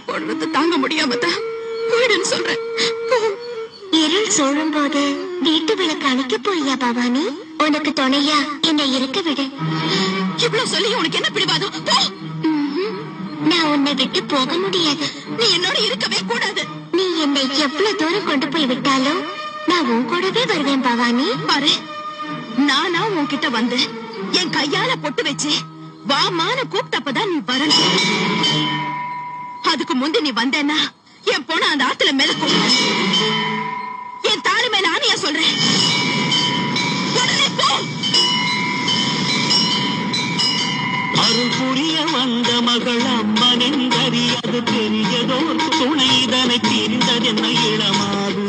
தள்ளி போடுறது தாங்க முடியாம தான் போயிடுன்னு சொல்றேன். இருள் சூழும் போது வீட்டு விளக்கு அணைக்க போறியா பவானி? உனக்கு துணையா என்னை இருக்க விடு. இவ்வளவு சொல்லி உனக்கு என்ன பிடிவாதம்? போ. நான் உன்னை விட்டு போக முடியாது. நீ என்னோட இருக்கவே கூடாது. நீ என்னை எவ்வளவு தூரம் கொண்டு போய் விட்டாலும் நான் உன் கூடவே வருவேன் பவானி. பாரு, நானா உன்கிட்ட வந்து என் கையால பொட்டு வச்சு வாமான கூப்பிட்டப்பதான் நீ வரணும். அதுக்கு முந்தி நீ வந்தேன்னா என் பொண்ணு அந்த ஆத்துல மிதக்கும். என் தாலி மேல ஆணையா சொல்றேன். உடனே போ. அருள் புரிய வந்த மகள் அம்மனின் கரியது பெரியதோர் துணை இதனை தெரிந்ததென்ன இளமாது.